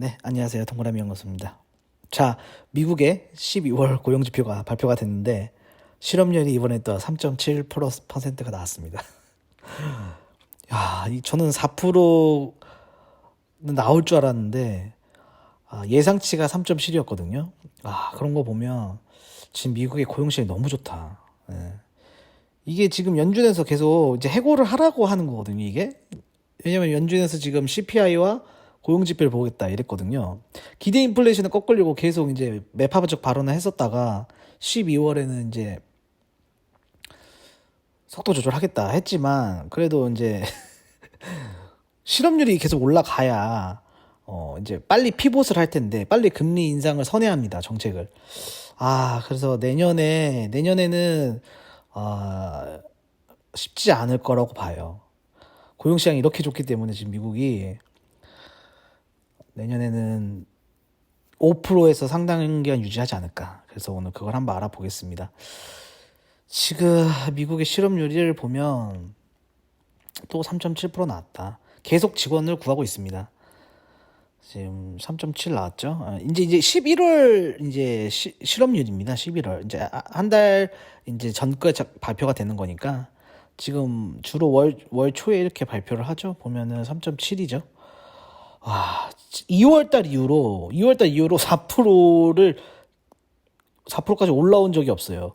네, 안녕하세요. 동그라미 연구소입니다. 자, 미국의 12월 고용지표가 발표가 됐는데 실업률이 이번에 또 3.7%가 나왔습니다. 야, 저는 4%는 나올 줄 알았는데 예상치가 3.7이었거든요. 그런 거 보면 지금 미국의 고용시장이 너무 좋다. 예. 이게 지금 연준에서 계속 이제 해고를 하라고 하는 거거든요, 이게. 왜냐면 연준에서 지금 CPI와 고용지표를 보겠다 이랬거든요. 기대 인플레이션을 꺾으려고 계속 이제 매파적 발언을 했었다가 12월에는 이제 속도 조절하겠다 했지만 그래도 이제 실업률이 계속 올라가야 이제 빨리 피봇을 할 텐데 빨리 금리 인상을 선회합니다, 정책을. 그래서 내년에는 쉽지 않을 거라고 봐요. 고용시장이 이렇게 좋기 때문에 지금 미국이 내년에는 5%에서 상당 기간 유지하지 않을까. 그래서 오늘 그걸 한번 알아보겠습니다. 지금 미국의 실업률을 보면 또 3.7% 나왔다. 계속 직원을 구하고 있습니다. 지금 3.7 나왔죠. 이제 11월 이제 실업률입니다. 11월 이제 한 달 이제 전거 발표가 되는 거니까 지금 주로 월 초에 이렇게 발표를 하죠. 보면은 3.7이죠. 2월달 이후로 4%까지 올라온 적이 없어요.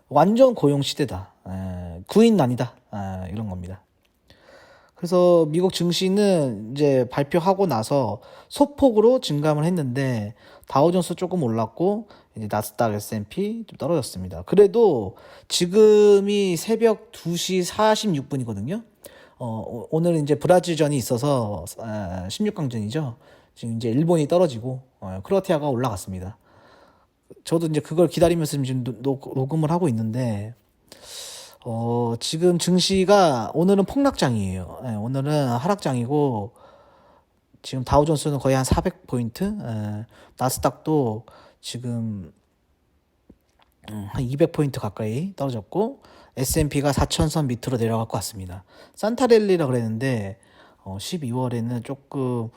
완전 고용 시대다. 구인난이다. 이런 겁니다. 그래서 미국 증시는 이제 발표하고 나서 소폭으로 증감을 했는데 다우존스 조금 올랐고 이제 나스닥 S&P 좀 떨어졌습니다. 그래도 지금이 새벽 2시 46분이거든요. 오늘 이제 브라질전이 있어서 16강전이죠. 지금 이제 일본이 떨어지고 크로아티아가 올라갔습니다. 저도 이제 그걸 기다리면서 지금 녹음을 하고 있는데 지금 증시가 오늘은 폭락장이에요. 오늘은 하락장이고 지금 다우존스는 거의 한 400포인트, 나스닥도 지금 한 200포인트 가까이 떨어졌고 S&P가 4천선 밑으로 내려갈 것 같습니다. 산타랠리라 그랬는데 12월에는 조금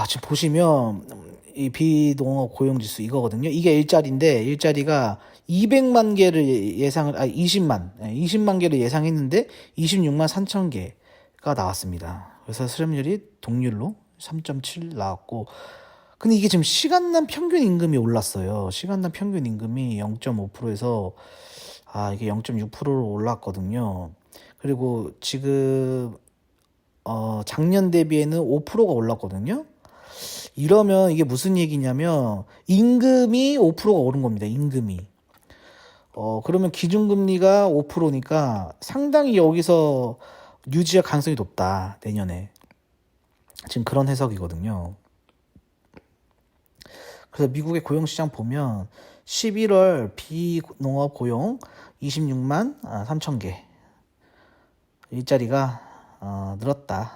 지금 보시면 이 비농업 고용지수 이거거든요. 이게 일자리가 200만 개를 20만 개를 예상했는데 26만 3천 개가 나왔습니다. 그래서 실업률이 동률로 3.7 나왔고, 근데 이게 지금 시간당 평균 임금이 올랐어요. 시간당 평균 임금이 0.5%에서 이게 0.6%로 올랐거든요. 그리고 지금 작년 대비에는 5%가 올랐거든요. 이러면 이게 무슨 얘기냐면 임금이 5%가 오른 겁니다. 임금이. 그러면 기준금리가 5%니까 상당히 여기서 유지할 가능성이 높다. 내년에. 지금 그런 해석이거든요. 그래서 미국의 고용시장 보면 11월 비농업 고용 26만 3천 개. 일자리가 늘었다.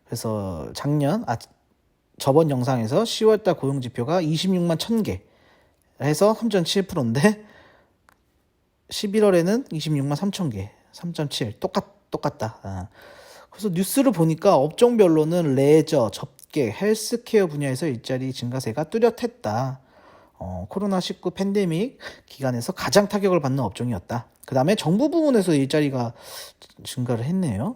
그래서 저번 영상에서 10월달 고용지표가 26만 1000개 해서 3.7%인데 11월에는 26만 3천 개, 3.7 똑같다. 그래서 뉴스를 보니까 업종별로는 레저, 접객, 헬스케어 분야에서 일자리 증가세가 뚜렷했다. 코로나19 팬데믹 기간에서 가장 타격을 받는 업종이었다. 그 다음에 정부 부문에서 일자리가 증가를 했네요.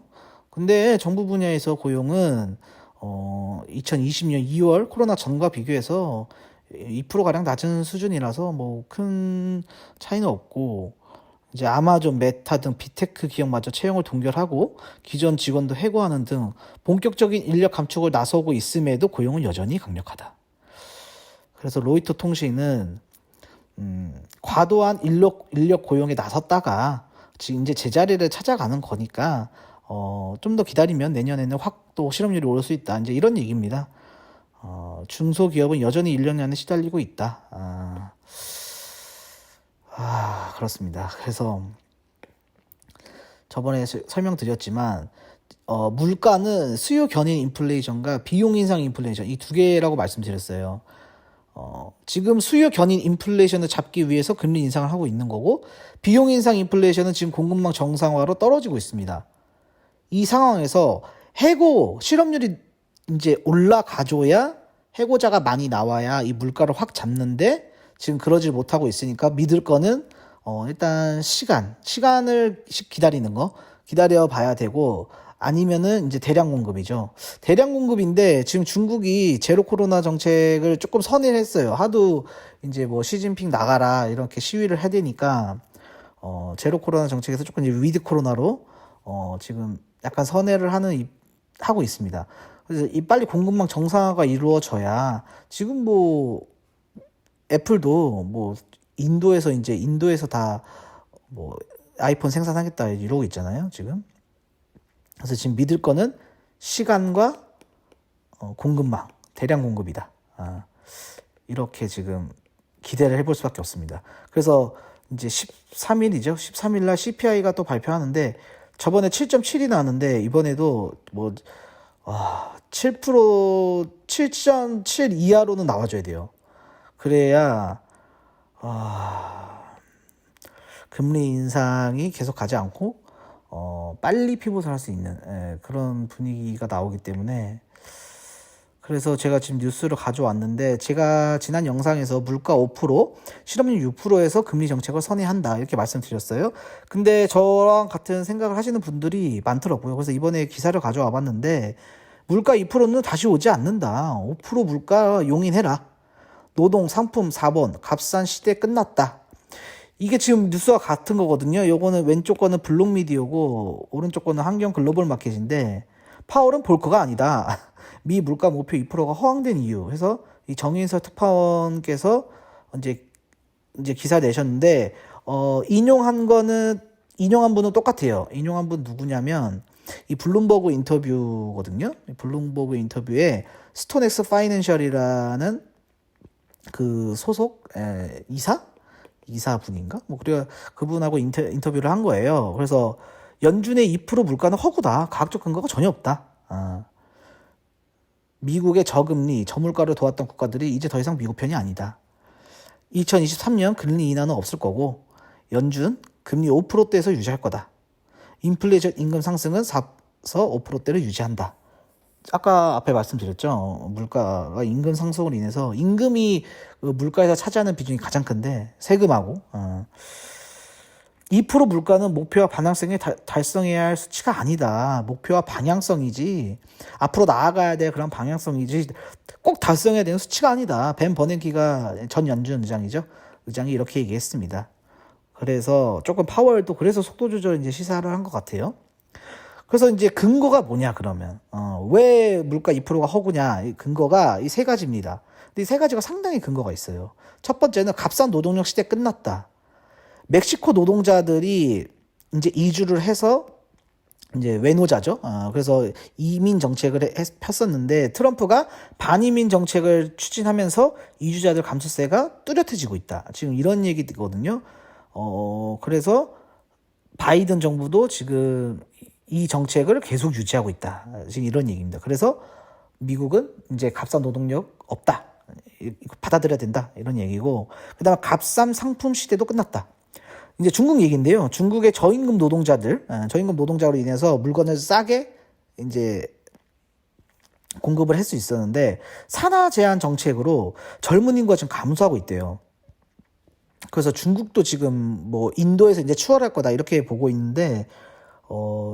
근데 정부 분야에서 고용은 2020년 2월 코로나 전과 비교해서 2%가량 낮은 수준이라서 뭐 큰 차이는 없고, 이제 아마존, 메타 등 빅테크 기업마저 채용을 동결하고 기존 직원도 해고하는 등 본격적인 인력 감축을 나서고 있음에도 고용은 여전히 강력하다. 그래서 로이터 통신은 과도한 인력 고용에 나섰다가 지금 이제 제자리를 찾아가는 거니까 좀 더 기다리면 내년에는 확 또 실업률이 오를 수 있다. 이제 이런 얘기입니다. 중소기업은 여전히 인력난에 시달리고 있다. 그렇습니다. 그래서 저번에 설명드렸지만 물가는 수요 견인 인플레이션과 비용 인상 인플레이션 이 두 개라고 말씀드렸어요. 지금 수요 견인 인플레이션을 잡기 위해서 금리 인상을 하고 있는 거고, 비용 인상 인플레이션은 지금 공급망 정상화로 떨어지고 있습니다. 이 상황에서 실업률이 이제 올라가줘야 해고자가 많이 나와야 이 물가를 확 잡는데 지금 그러질 못하고 있으니까 믿을 거는 일단 시간을 기다리는 거 기다려 봐야 되고 아니면은 이제 대량 공급이죠. 대량 공급인데 지금 중국이 제로 코로나 정책을 조금 선회를 했어요. 하도 이제 뭐 시진핑 나가라 이렇게 시위를 해야 되니까 제로 코로나 정책에서 조금 이제 위드 코로나로 지금 약간 선회를 하고 있습니다. 그래서 이 빨리 공급망 정상화가 이루어져야 지금 뭐 애플도 뭐 인도에서 다 뭐 아이폰 생산하겠다 이러고 있잖아요, 지금. 그래서 지금 믿을 거는 시간과 공급망, 대량 공급이다. 이렇게 지금 기대를 해볼 수밖에 없습니다. 그래서 이제 13일이죠. 13일 날 CPI가 또 발표하는데 저번에 7.7이 나왔는데 이번에도 뭐 7.7 이하로는 나와줘야 돼요. 그래야 금리 인상이 계속 가지 않고 빨리 피봇을 할 수 있는 그런 분위기가 나오기 때문에 그래서 제가 지금 뉴스를 가져왔는데 제가 지난 영상에서 물가 5%, 실업률 6%에서 금리 정책을 선회한다 이렇게 말씀드렸어요. 근데 저랑 같은 생각을 하시는 분들이 많더라고요. 그래서 이번에 기사를 가져와 봤는데 물가 2%는 다시 오지 않는다. 5% 물가 용인해라. 노동, 상품 4번, 값싼 시대 끝났다. 이게 지금 뉴스와 같은 거거든요. 요거는 왼쪽 거는 블록미디어고 오른쪽 거는 환경 글로벌 마켓인데 파월은 볼거가 아니다. 미 물가 목표 2%가 허황된 이유 해서 이 정인설 특파원께서 이제 기사 내셨는데 인용한 분은 똑같아요. 인용한 분 누구냐면 이 블룸버그 인터뷰거든요. 블룸버그 인터뷰에 스톤엑스 파이낸셜이라는 그 소속 이사분인가? 뭐 그래 그분하고 인터뷰를 한 거예요. 그래서 연준의 2% 물가는 허구다. 과학적 근거가 전혀 없다. 미국의 저금리, 저물가를 도왔던 국가들이 이제 더 이상 미국 편이 아니다. 2023년 금리 인하는 없을 거고 연준 금리 5%대에서 유지할 거다. 인플레이션 임금 상승은 4에서 5%대를 유지한다. 아까 앞에 말씀드렸죠. 물가가 임금 상승으로 인해서 임금이 물가에서 차지하는 비중이 가장 큰데 세금하고 2% 물가는 목표와 방향성에 달성해야 할 수치가 아니다. 목표와 방향성이지 앞으로 나아가야 될 그런 방향성이지 꼭 달성해야 되는 수치가 아니다. 벤 버냉키가 전 연준 의장이 이렇게 얘기했습니다. 그래서 조금 파월도 그래서 속도 조절 이제 시사를 한 것 같아요. 그래서 이제 근거가 뭐냐 그러면 왜 물가 2%가 허구냐 이 근거가 이 세 가지입니다. 근데 이 세 가지가 상당히 근거가 있어요. 첫 번째는 ገብ싼 노동력 시대 끝났다. 멕시코 노동자들이 이제 이주를 해서 이제 외노자죠. 그래서 이민 정책을 폈었는데 트럼프가 반이민 정책을 추진하면서 이주자들 감소세가 뚜렷해지고 있다. 지금 이런 얘기거든요. 그래서 바이든 정부도 지금 이 정책을 계속 유지하고 있다. 지금 이런 얘기입니다. 그래서 미국은 이제 값싼 노동력 없다. 이거 받아들여야 된다. 이런 얘기고. 그다음에 값싼 상품 시대도 끝났다. 이제 중국 얘기인데요. 중국의 저임금 노동자로 인해서 물건을 싸게 이제 공급을 할 수 있었는데 산하 제한 정책으로 젊은 인구가 지금 감소하고 있대요. 그래서 중국도 지금 뭐 인도에서 이제 추월할 거다 이렇게 보고 있는데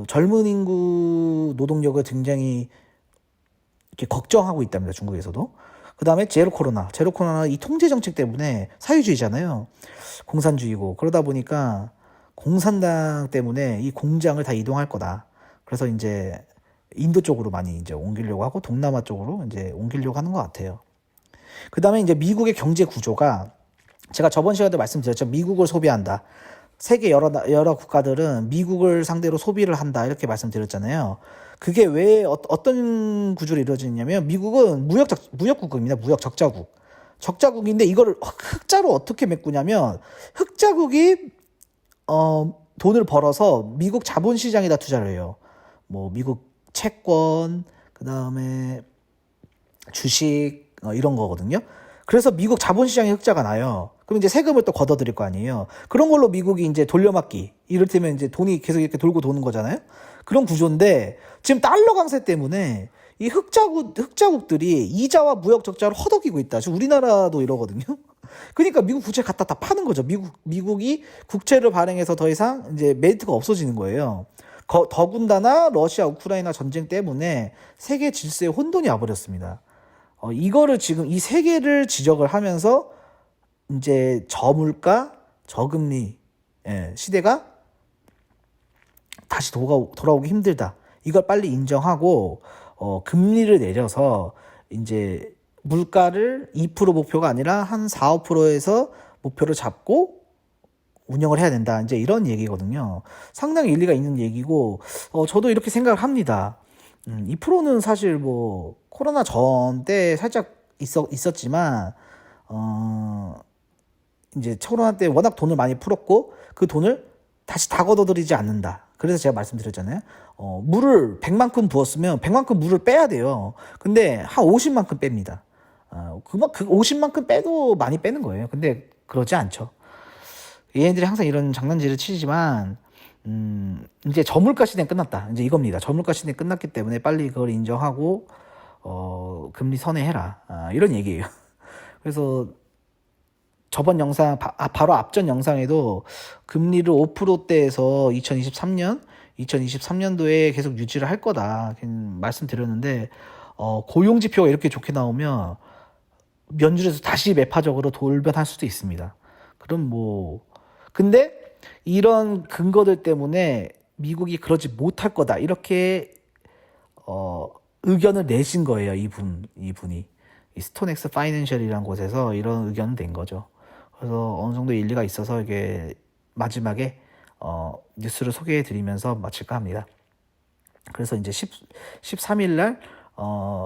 젊은 인구 노동력을 굉장히 이렇게 걱정하고 있답니다. 중국에서도. 그 다음에 제로 코로나 이 통제 정책 때문에 사회주의잖아요. 공산주의고 그러다 보니까 공산당 때문에 이 공장을 다 이동할 거다. 그래서 이제 인도 쪽으로 많이 이제 옮기려고 하고 동남아 쪽으로 이제 옮기려고 하는 것 같아요. 그 다음에 이제 미국의 경제 구조가 제가 저번 시간에도 말씀드렸죠. 미국을 소비한다. 세계 여러 국가들은 미국을 상대로 소비를 한다 이렇게 말씀드렸잖아요. 그게 왜 어떤 구조로 이루어지냐면 미국은 무역국입니다. 무역 적자국인데 이거를 흑자로 어떻게 메꾸냐면 흑자국이 돈을 벌어서 미국 자본시장에다 투자를 해요. 뭐 미국 채권 그다음에 주식 이런 거거든요. 그래서 미국 자본시장에 흑자가 나요. 그럼 이제 세금을 또 걷어들일 거 아니에요. 그런 걸로 미국이 이제 돌려막기. 이를테면 이제 돈이 계속 이렇게 돌고 도는 거잖아요. 그런 구조인데 지금 달러 강세 때문에 이 흑자국들이 이자와 무역 적자를 허덕이고 있다. 지금 우리나라도 이러거든요. 그러니까 미국 국채 갖다 다 파는 거죠. 미국이 국채를 발행해서 더 이상 이제 메리트가 없어지는 거예요. 더군다나 러시아 우크라이나 전쟁 때문에 세계 질서에 혼돈이 와버렸습니다. 이거를 지금 이 세 개를 지적을 하면서 이제 저물가, 저금리 시대가 다시 돌아오기 힘들다. 이걸 빨리 인정하고 금리를 내려서 이제 물가를 2% 목표가 아니라 한 4, 5%에서 목표를 잡고 운영을 해야 된다. 이제 이런 얘기거든요. 상당히 일리가 있는 얘기고, 저도 이렇게 생각을 합니다. 2%는 사실 뭐 코로나 전 때 살짝 있었지만, 이제 코로나 때 워낙 돈을 많이 풀었고 그 돈을 다시 다 걷어들이지 않는다. 그래서 제가 말씀드렸잖아요. 물을 100만큼 부었으면 100만큼 물을 빼야 돼요. 근데 한 50만큼 뺍니다. 그 50만큼 빼도 많이 빼는 거예요. 근데 그러지 않죠. 얘네들이 항상 이런 장난질을 치지만 이제 저물가 시대는 끝났다. 이제 이겁니다. 저물가 시대는 끝났기 때문에 빨리 그걸 인정하고 금리 선회해라. 이런 얘기예요. 그래서 저번 영상 바로 앞전 영상에도 금리를 5%대에서 2023년도에 계속 유지를 할 거다 말씀드렸는데 고용 지표가 이렇게 좋게 나오면 연준에서 다시 매파적으로 돌변할 수도 있습니다. 그럼 뭐 근데 이런 근거들 때문에 미국이 그러지 못할 거다 이렇게 의견을 내신 거예요. 이분이 이 스톤엑스 파이낸셜이라는 곳에서 이런 의견을 낸 거죠. 그래서 어느 정도 일리가 있어서 이게 마지막에 뉴스를 소개해 드리면서 마칠까 합니다. 그래서 이제 13일 날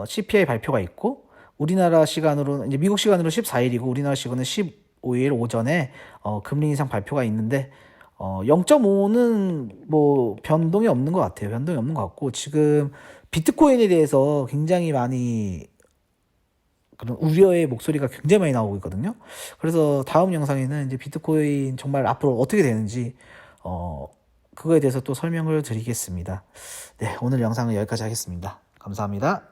CPI 발표가 있고 우리나라 시간으로 이제 미국 시간으로 14일이고 우리나라 시간은 15일 오전에 금리 인상 발표가 있는데 0.5는 뭐 변동이 없는 것 같아요. 변동이 없는 것 같고 지금 비트코인에 대해서 굉장히 많이 그런 우려의 목소리가 굉장히 많이 나오고 있거든요. 그래서 다음 영상에는 이제 비트코인 정말 앞으로 어떻게 되는지 그거에 대해서 또 설명을 드리겠습니다. 네, 오늘 영상은 여기까지 하겠습니다. 감사합니다.